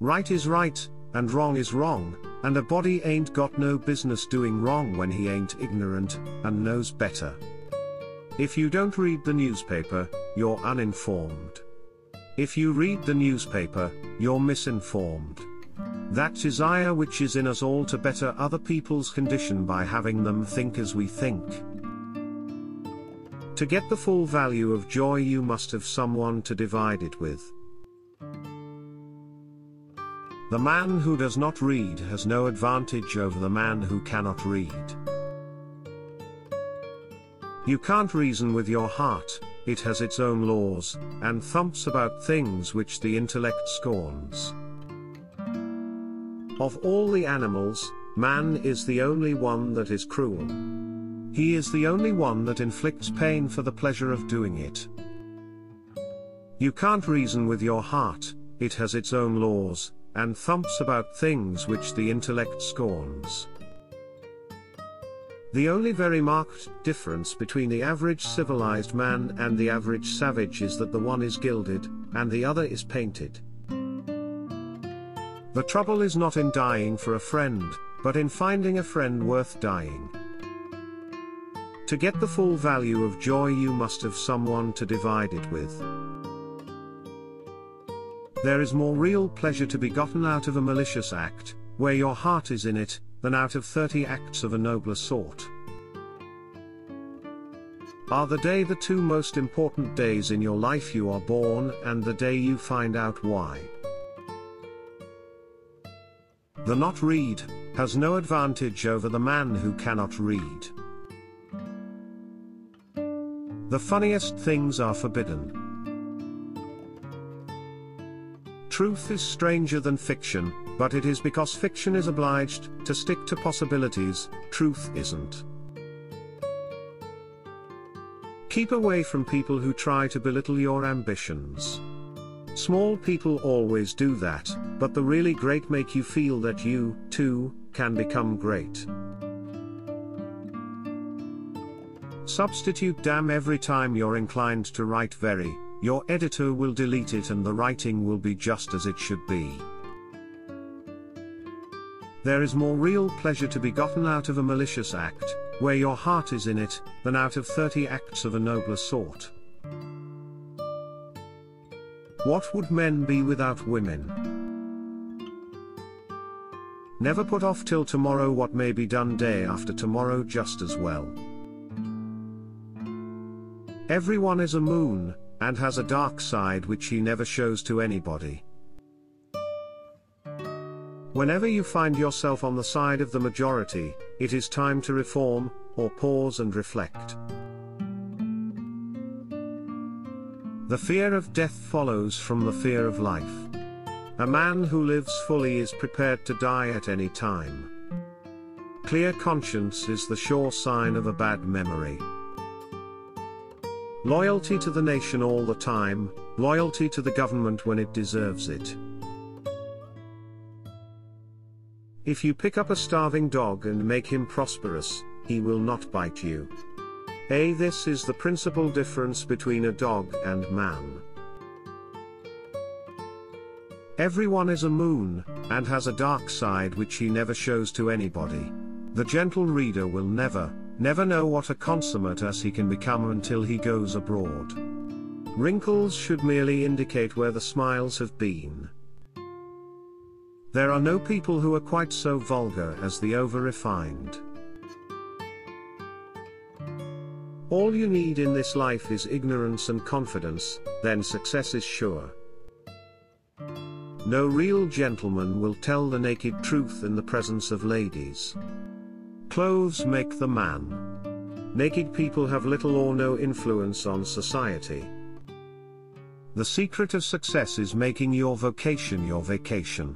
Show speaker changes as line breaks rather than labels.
Right is right, and wrong is wrong, and a body ain't got no business doing wrong when he ain't ignorant, and knows better. If you don't read the newspaper, you're uninformed. If you read the newspaper, you're misinformed. That desire which is in us all to better other people's condition by having them think as we think. To get the full value of joy you must have someone to divide it with. The man who does not read has no advantage over the man who cannot read. You can't reason with your heart, it has its own laws, and thumps about things which the intellect scorns. Of all the animals, man is the only one that is cruel. He is the only one that inflicts pain for the pleasure of doing it. You can't reason with your heart, it has its own laws, and thumps about things which the intellect scorns. The only very marked difference between the average civilized man and the average savage is that the one is gilded, and the other is painted. The trouble is not in dying for a friend, but in finding a friend worth dying. To get the full value of joy you must have someone to divide it with. There is more real pleasure to be gotten out of a malicious act, where your heart is in it, than out of 30 acts of a nobler sort. Are the day the two most important days in your life? You are born and the day you find out why. The not read has no advantage over the man who cannot read. The funniest things are forbidden. Truth is stranger than fiction, but it is because fiction is obliged to stick to possibilities, truth isn't. Keep away from people who try to belittle your ambitions. Small people always do that, but the really great make you feel that you, too, can become great. Substitute damn every time you're inclined to write very. Your editor will delete it and the writing will be just as it should be. There is more real pleasure to be gotten out of a malicious act, where your heart is in it, than out of 30 acts of a nobler sort. What would men be without women? Never put off till tomorrow what may be done day after tomorrow just as well. Everyone is a moon, and has a dark side which he never shows to anybody. Whenever you find yourself on the side of the majority, it is time to reform, or pause and reflect. The fear of death follows from the fear of life. A man who lives fully is prepared to die at any time. Clear conscience is the sure sign of a bad memory. Loyalty to the nation all the time, loyalty to the government when it deserves it. If you pick up a starving dog and make him prosperous, he will not bite you. This is the principal difference between a dog and man. Everyone is a moon, and has a dark side which he never shows to anybody. The gentle reader will never know what a consummate ass he can become until he goes abroad. Wrinkles should merely indicate where the smiles have been. There are no people who are quite so vulgar as the over-refined. All you need in this life is ignorance and confidence, then success is sure. No real gentleman will tell the naked truth in the presence of ladies. Clothes make the man. Naked people have little or no influence on society. The secret of success is making your vocation your vacation.